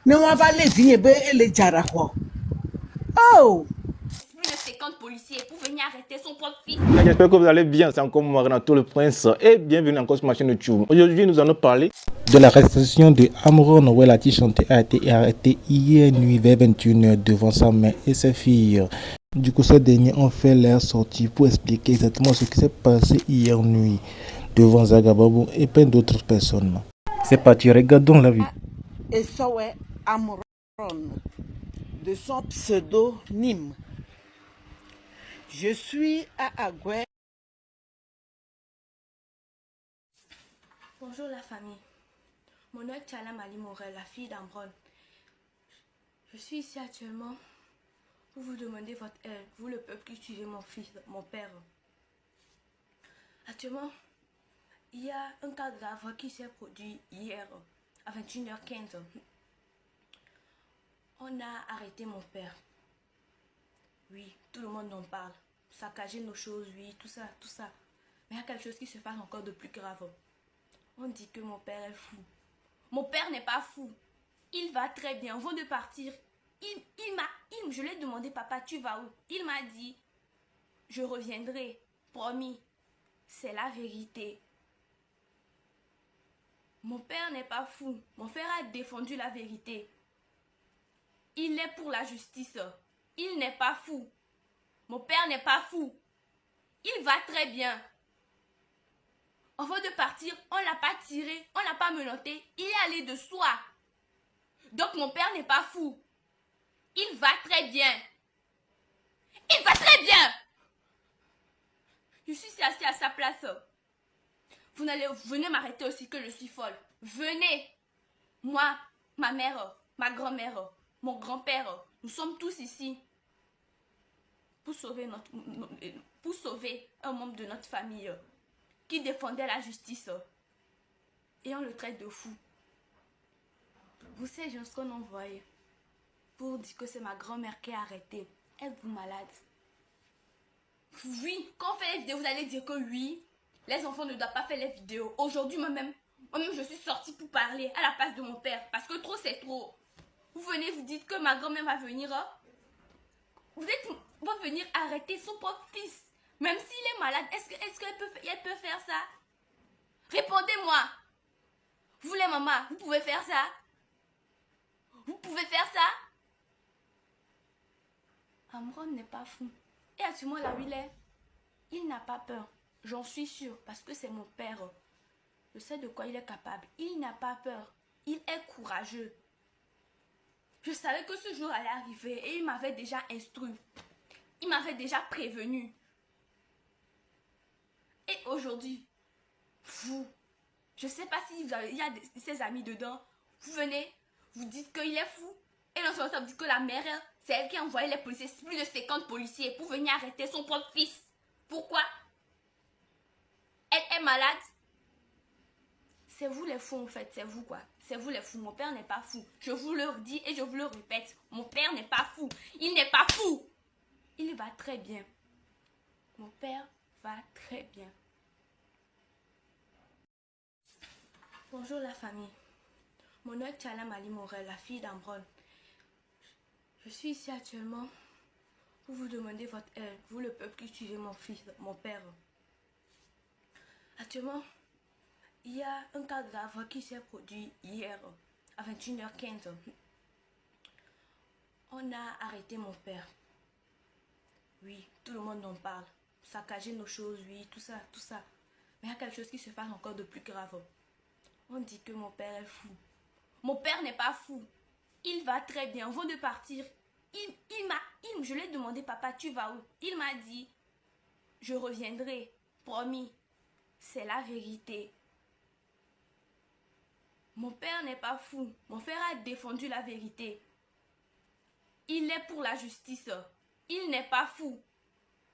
Ne on va les dire les jarahwa. Oh! Plus de 50 policiers pour venir arrêter son propre fils. J'espère que vous allez bien, c'est encore moi Renato le Prince et bienvenue encore sur ma chaîne YouTube. Aujourd'hui nous allons parler de l'arrestation de Amron Welati Chanté a été arrêté hier nuit vers 21h devant sa mère et ses filles. Du coup ces derniers ont fait leur sortie pour expliquer exactement ce qui s'est passé hier nuit devant Zagababou et plein d'autres personnes. C'est parti, regardons la vidéo. Et ça ouais Amron de son pseudonyme. Je suis à Agoué. Bonjour la famille. Mon nom est Tchalam Ali Morel, la fille d'Amron. Je suis ici actuellement pour vous demander votre aide, vous le peuple qui suivez mon fils, mon père. Actuellement, il y a un cas grave qui s'est produit hier à 21h15. On a arrêté mon père. Oui, tout le monde en parle. Saccager nos choses, oui, tout ça, tout ça. Mais il y a quelque chose qui se passe encore de plus grave. On dit que mon père est fou. Mon père n'est pas fou. Il va très bien. Avant de partir, je lui ai demandé, papa, tu vas où? Il m'a dit, je reviendrai. Promis. C'est la vérité. Mon père n'est pas fou. Mon père a défendu la vérité. Il est pour la justice. Il n'est pas fou. Mon père n'est pas fou. Il va très bien. Avant de partir, on ne l'a pas tiré, on ne l'a pas menotté. Il est allé de soi. Donc mon père n'est pas fou. Il va très bien. Il va très bien. Je suis assis à sa place. Venez m'arrêter aussi que je suis folle. Venez. Moi, ma mère, ma grand-mère, mon grand-père, nous sommes tous ici pour sauver un membre de notre famille qui défendait la justice et on le traite de fou. Vous savez ce qu'on envoyé pour dire que c'est ma grand-mère qui est arrêtée. Êtes-vous malade? Oui, quand on fait les vidéos, vous allez dire que oui, les enfants ne doivent pas faire les vidéos. Aujourd'hui, moi-même, je suis sortie pour parler à la place de mon père parce que trop, c'est trop. Vous venez, vous dites que ma grand-mère va venir. Va venir arrêter son propre fils. Même s'il est malade, est-ce qu'elle peut faire ça? Répondez-moi. Vous les mamans, vous pouvez faire ça? Vous pouvez faire ça? Amron n'est pas fou. Et actuellement là où il n'a pas peur. J'en suis sûre parce que c'est mon père. Je sais de quoi il est capable. Il n'a pas peur. Il est courageux. Je savais que ce jour allait arriver et il m'avait déjà instruit. Il m'avait déjà prévenu. Et aujourd'hui, vous, je ne sais pas s'il y a ses amis dedans, vous venez, vous dites qu'il est fou. Et non seulement ça, vous dites que la mère, c'est elle qui a envoyé les policiers, plus de 50 policiers pour venir arrêter son propre fils. Pourquoi? Elle est malade. C'est vous les fous en fait, c'est vous quoi. C'est vous les fous, mon père n'est pas fou. Je vous le dis et je vous le répète, mon père n'est pas fou. Il n'est pas fou. Il va très bien. Mon père va très bien. Bonjour la famille. Mon nom est Tchalam Ali Morel, la fille d'Amron. Je suis ici actuellement pour vous demander votre aide, vous le peuple qui suivez mon fils, mon père. Actuellement, il y a un cas grave qui s'est produit hier à 21h15. On a arrêté mon père. Oui, tout le monde en parle. Saccager nos choses, oui, tout ça, tout ça. Mais il y a quelque chose qui se passe encore de plus grave. On dit que mon père est fou. Mon père n'est pas fou. Il va très bien. Avant de partir, je lui ai demandé, papa, tu vas où? Il m'a dit, je reviendrai. Promis. C'est la vérité. Mon père n'est pas fou. Mon père a défendu la vérité. Il est pour la justice. Il n'est pas fou.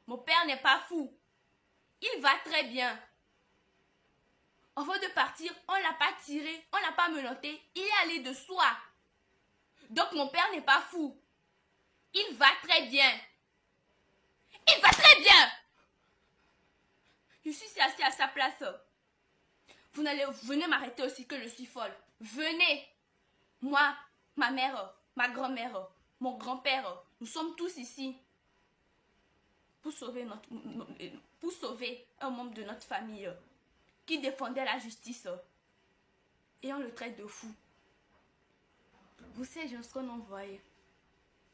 Mon père n'est pas fou. Il va très bien. Avant de partir, on ne l'a pas tiré, on ne l'a pas menotté. Il est allé de soi. Donc mon père n'est pas fou. Il va très bien. Il va très bien. Je suis assis à sa place. Venez m'arrêter aussi que je suis folle. Venez. Moi, ma mère, ma grand-mère, mon grand-père, nous sommes tous ici pour sauver un membre de notre famille qui défendait la justice et on le traite de fou. Vous savez, je qu'on envoyé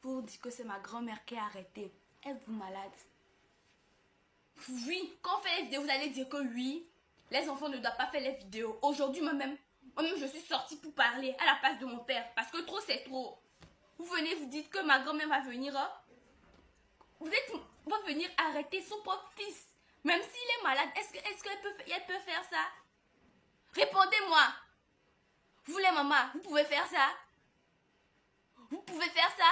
pour dire que c'est ma grand-mère qui est arrêtée. Êtes-vous malade? Oui, quand on fait les vidéos, vous allez dire que oui, les enfants ne doivent pas faire les vidéos. Aujourd'hui, moi-même, je suis sortie pour parler à la place de mon père. Parce que trop, c'est trop. Vous venez, vous dites que ma grand-mère va venir. Va venir arrêter son propre fils. Même s'il est malade, est-ce qu'elle peut faire ça? Répondez-moi. Vous les mamans, vous pouvez faire ça? Vous pouvez faire ça?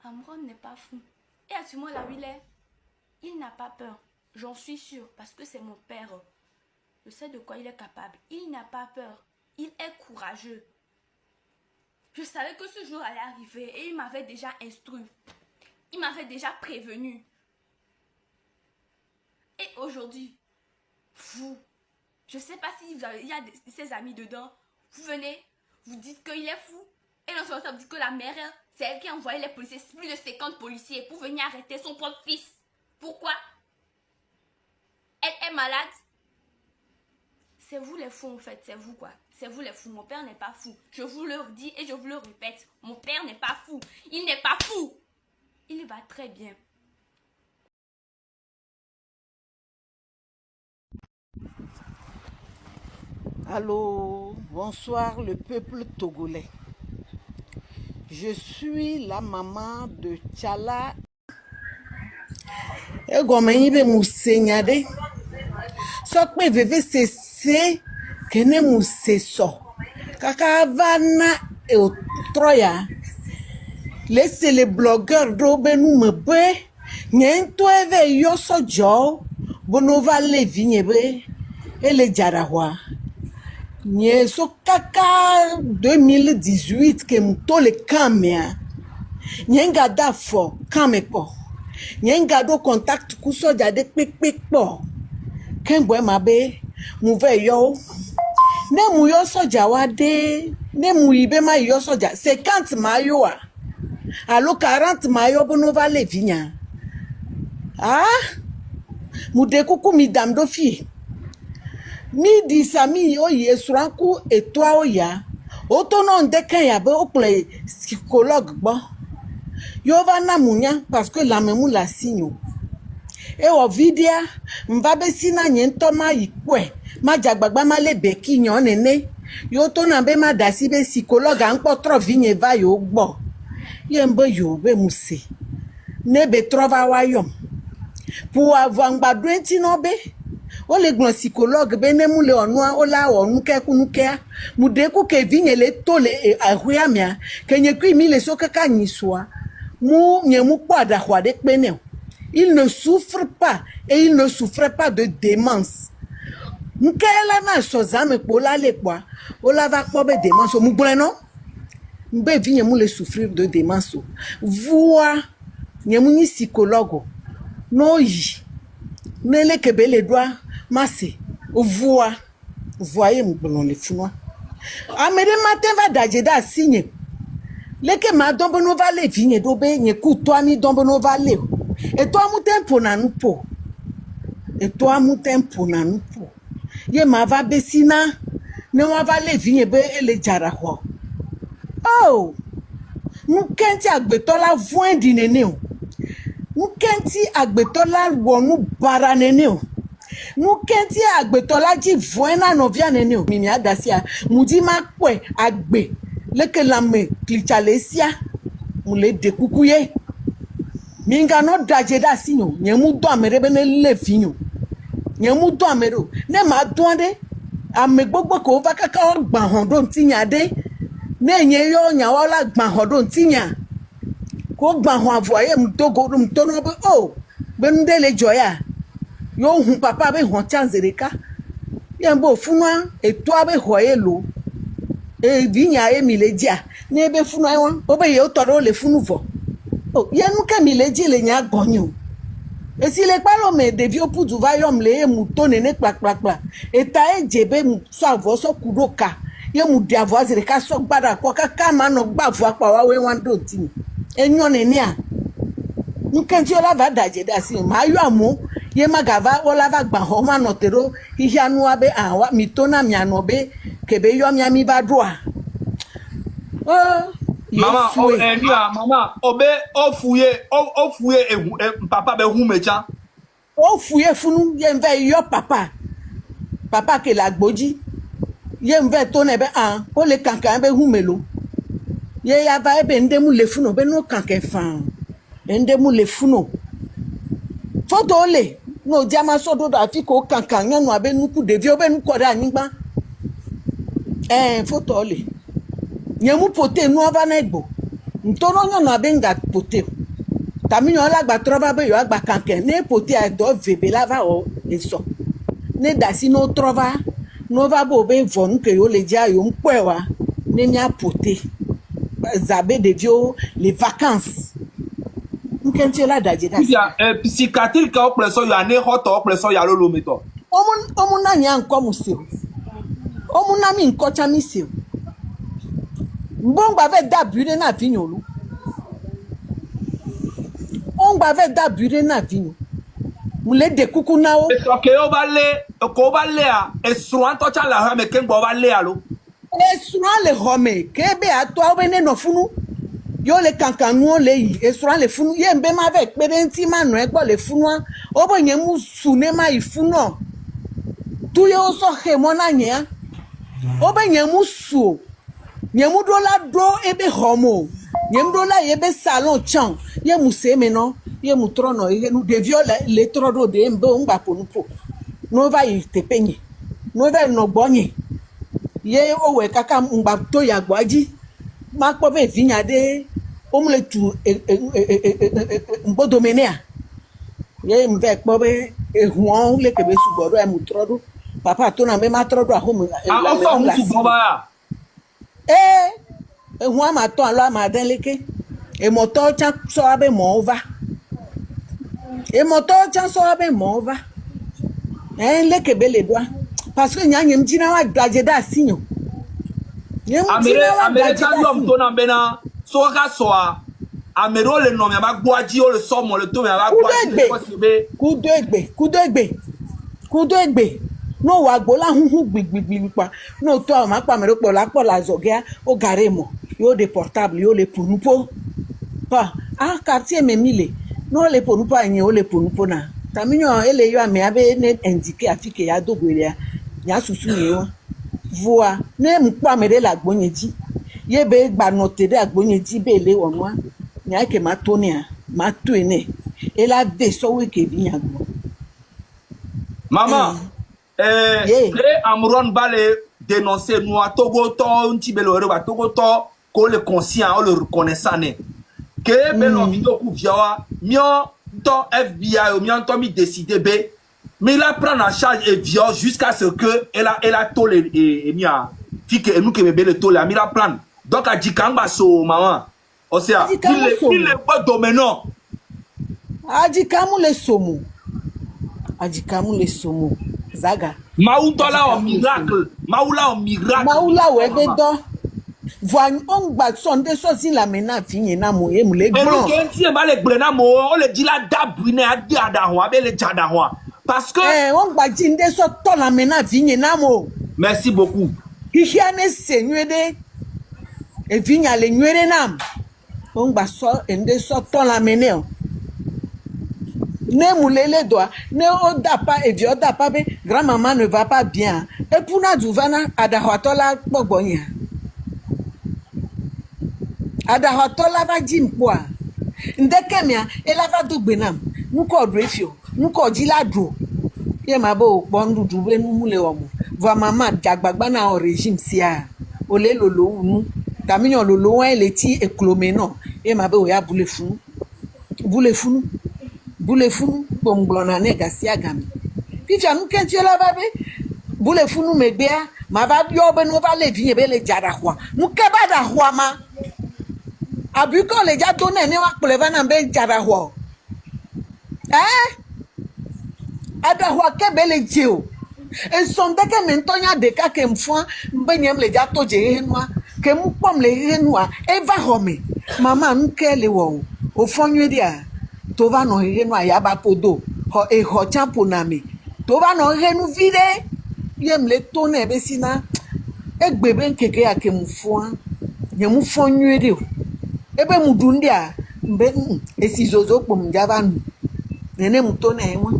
Amron n'est pas fou. Et actuellement là où il n'a pas peur. J'en suis sûre parce que c'est mon père. Je sais de quoi il est capable. Il n'a pas peur. Il est courageux. Je savais que ce jour allait arriver et il m'avait déjà instruit. Il m'avait déjà prévenu. Et aujourd'hui, vous, je ne sais pas s'il y a ses amis dedans, vous venez, vous dites qu'il est fou. Et non seulement ça, vous dites que la mère, c'est elle qui a envoyé les policiers, plus de 50 policiers pour venir arrêter son propre fils. Pourquoi? Elle est malade. C'est vous les fous en fait, c'est vous quoi. C'est vous les fous, mon père n'est pas fou. Je vous le dis et je vous le répète. Mon père n'est pas fou. Il n'est pas fou. Il va très bien. Allô, bonsoir le peuple togolais. Je suis la maman de Tchala. Egomenibe musenyade. Sokme veve sese kene museso. Kakavana e otroya. Laissez les blogueurs d'Obenu me be. Nyento eve yoso jo. Bonova levi nyebe. Et les Djarawah. Nye so kaka 2018 ke mto le kamea. Nye nga da fo kame po. Nye nga do contact kuso jade pek po. Kengwe mabe mouve yo. Ne mou yo soja wade. Ne mou ibe ma yo soja. 50 mayo a. Alo 40 mayo bono va le vinya. Ah? Mou dekuku mi damdo fi. Mi di sami oye suranku etwa oya. Otono ndeken ya be okle psychologue bon. Yo va na munya parce que la memu la signe. E o vidia mvabe sina nyento ma ikwe. Ma jagbagba ma le beki nyon nene. Yo to na be ma dasi be psychologue anko tro vinye va yo gbo. Yembe yo be muse. Ne be trova wayom. Pour avoir ngbadu enti no be. O le glon psychologue benemu le onua o la onu ke kunuke mudeku ke vinye le tole ahua mia kenye ku mi le sokaka nyiswa mu nyemu kwada hwade pene. Il ne souffre pas et il ne souffrait pas de démence. Nkela na sozame pola le kwa o la va ko be démence mu gbeno mbe vinye mu le souffrir de démence. Voix nyemu ni psychologue no yi nele kebele doit Masse, voyez mon les founois. Amede matin va dajeda signe. Leke ma dombono va le vigne dobe nye kuto mi dombono va le. Et toi moutem ponanu po. Et toi moutem ponanu po. Ye ma va besina. Ne wa va le vigne be ele Djarawah. Oh! Nou kenti agbetola voin di nene o. Nou kenti agbetola wonu bara nene o. Nou kenti agbetola ji voina novia nene o. Mimi adasia mudi ma kwe agbe leke lame klichalesia mule dekukuye. Minga no dajeda sinyo nyemu do amere bene le finyo. Nyemu do amero ne ma doande ame gbogbo ko va kaka gba hondo ntinya de ne nye yo nyawala gba hondo ntinya ko gba ho avoye mtogo mtono be oh benundele joya yo hun papa be hon chanzereka yembo funwa eto be hoye lo e vinya e miledia ne be funwa won obe ye otoro le funuvo oh yenu ke mileji le nya gbonyu esi le palo me devi opudu vayom le mutone ne kpakpakpa eta ejebe so avoso kudoka ye mu dia voice de ka so gbada ko ka ma no gba fu apa wa we wan do ti enyo ne ni a nkenti ola va daje da si ma yo amu ye magava ola va gba ho ma no tero ihanu abe awa mi to na mi anobe kebe yo mi ami ba doa oh Maman, maman, o fouye papa be hu mecha. O fouye funu ye mve yo papa ke la gboji ye mve to ne be an o le kankan be hu melo ye ya va ebe ndemu le funo be no kankan fan ndemu le funo foto le no jama so do da fi ko kankan yanu abe nuku devi obe nuko da nyigba foto le nyemu pote nu ova na egbo ntono nyanu abe nga pote taminyo la gba trova be yo agba kankan ne pote a do vebe lava o eso ne dasi no trova no va bo be von ke yo le dia yo mpewa ne nya pote zabe de vio les vacances nkenti la daje da ya psychiatrique ka opleso yo ane hoto opleso ya lolo meto omun na nya nko museo omun na mi nko cha mi seo mbongba ve da bure na vinyolu ongba ve da bure na vinyo mule de kuku na o so ke o ba le a esruan to cha la ha me ke ngbo ba le alo esruan le home ke be ato o be ne no funu yo le kankanu le yi esruan le funu ye mbe ma ve pere manu egbo le funu o bo yen mu su ne ma ifunu tu yo so he mo na nya o be yen mu su nyemu do la do ebe homo nyemu do la ebe salon chan ye mu se me no ye mu trono ye nu de viola le trodo de mbe ngba ponupo no va yi te penye no va no gbonye ye owe kaka ngba to ya gbaji ma po be vinya de o mu le tu mbodo menea ye mve po be ehun le kebe sugboro e mu trodo papa to na me ma trodo a home a o fa mu tu gba ehun ama to alo ama denleke emoto cha so abe mo over emoto cha so abe mo over leke bele doa parce que nyanyem jina wa daje da sinyo amere cha yo mto na bena so ka so a amere o le no me ba gboaji o le so mo le to me ba gboaji kudo egbe no wa gbo la hunhun gbigbigbi pa no to ma pa mere po la zogea o gare mo yo de portable yo le punupo pa quartier me mile no le punupo yin o le punupo na taminyo ele yo ame abe ne indike afike ya dogwere ya susu ye won voa ne mpa mere la gbonyeji ye be gba note de agbonyeji be le won wa nya ke ma to ni a ma to ene e la de so we ke bi yan gbo maman Amron va le dénoncer nous à Togo to ntibelo rewa Togo to ko le conscient o le reconnaissant ne que belo video ku viawa mio to FBI o mio to mi décider be mais il a prendre en charge et viol jusqu'à ce que elle a tolé et mia fike et nous que bebe le tolé mi la prendre donc a dikamba so maman o sea il le pas dominant adikamu le somo zaga Maoutola au miracle. Maoula au miracle. Maoula ou ebedo. Voigne on gba sonde so si la mena finye na mo e mule gbon. E lu ke nti e ba le gbre na mo o le di la dabrine adi adahwa be le jadahwa. Parce que on gba jinde so to la mena finye na mo. Merci beaucoup. Ihia ne senwede e vinya le nwere nam. On gba so ende so to la mena. Ne moulele doit, ne oda pas et vieux oda pas, grand-maman ne va pas bien. Et pour na duvana, adahwatola bogbonya. Adahwatola va jimpoa. Ndekemia, elle va dougbenam. Nous cordrefio, nous cordila dro. Ye mabo, bondu double nous moule homo. Voix maman, jagbagana au régime sia. Ole lolo ou nous. Tamignon lolo, un leti et clomeno. Ye mabo, ya boule fou. Boule fou. Boule fou bomblona nega siagami picha mkenti la babe boule fou nou megbea ma va yo be no va le vie be le jara kwa mukeba da kwa ma abuko le ja donne ne wa pleva na be jara kwa ada kwa ke be le jeo Et son dès que m'entonya de cas que m'foin, m'benyem le jato je noa, que m'pom le noa, et va home. Maman m'ke le wo. Au fond dia. Tova no noa yaba podo. Ho e ho champo nami. Tova no nu vide. Yem le tone besina. E gbebe nkeke ya ke m'foin. Nye m'foin de. Ebe mudundia. Mbe esi zozo pom javanu. Nene mutone enwa.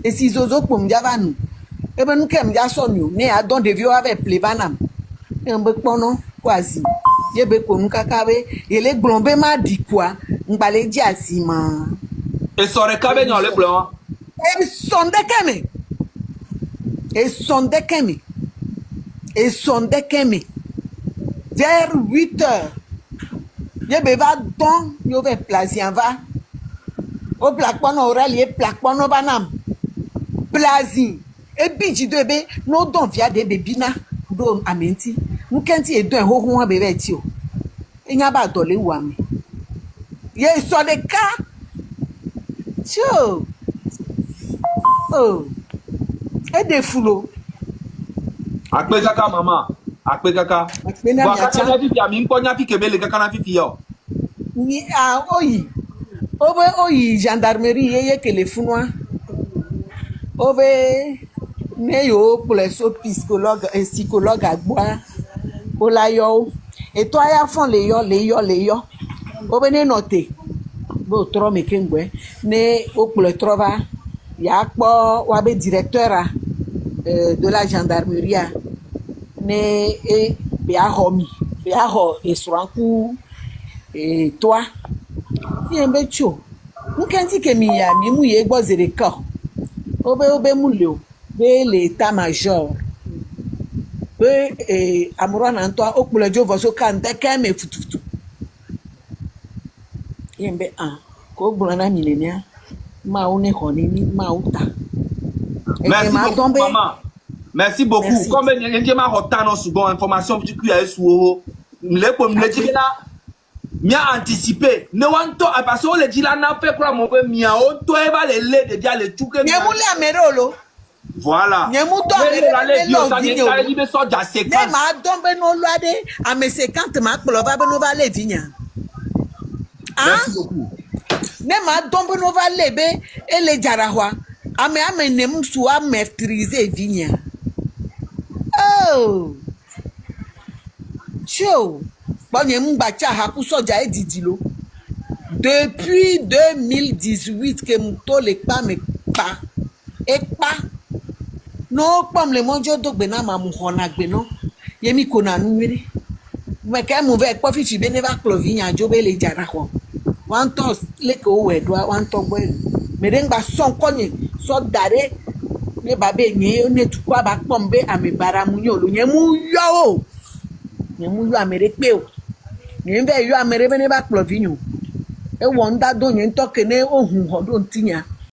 Esi zozo pom javanu. Ebe nou kem ja sonyo, ne a don de vio ave plevanam. Mbe kono, kwazi. Yebe konou kakabe, yele glombe ma di kwa, mbale di asima. Et son recabe dans le blanc. E sonde keme. E sonde keme. E sonde keme. Vers 8 heures. Yebe va don, yo ve plaisir va. O plakpono oral ye plakpono banam. Plaisir. E biji do ebe no don via de bebina do amenti nkenti edo ho ho bebe ti o enya ba dole wa mi ye so de ka cho oh e de fulo Akpe kaka maman, akpe kaka. Akpe na Wa mi acha. kaka na fifi ami nko nya fi kebele kaka na fifi yo. Ni a oyi oyi gendarmerie ye telefonwa obe ne yo pour les so psychologue et psychologue agboa o la yo et toi ya fon le yo obe ne note bo tro me kengwe ne o pour le trova ya po wa be directeur de la gendarmerie ne e be a ho e sranku e toi yembe cho nkenti ke mi ya mi mu ye gbozere ka obe mu le o be l'état-major be amuro na nto okpule jovo so kan de ka me futufutu yembe ko gbona na milenia ma one honi ni ma uta Merci beaucoup maman. Merci beaucoup. Merci. Comme ngi ma hotano sugon information tu ku ya suwo. Le ko me ti na mia anticiper. Ne wanto parce que le dit là na fait quoi mon peu mia o to e va le de dia le tuke. nyemule amerolo Voilà. nyemuto Le amerolo ça video ne be so ja ne séquence. ma dombe no luade ame 50 ma kpolo ba be no ba le vinya Merci beaucoup. ne ma dombe no va lebe ele jarahwa ame ne msu a maîtriser vinya oh cho bonye mba cha ha ku soja edidilo depuis 2018 que mto le pa me pa e pa no pam le monjo dogbe na ma mu hona gbe no yemi ko na nwere me ka mu ve po fifi be ne ba clovinya jo be le jarahwa wan to le ko wedwa wan to gbe merengba son konye so dare ne babe nye ne tukwa ba pombe ame baramu nyolo nye mu yo amere pe o nye ve yo amere be ne ba clovinyo e won da do nye to kene ohun ho do ntinya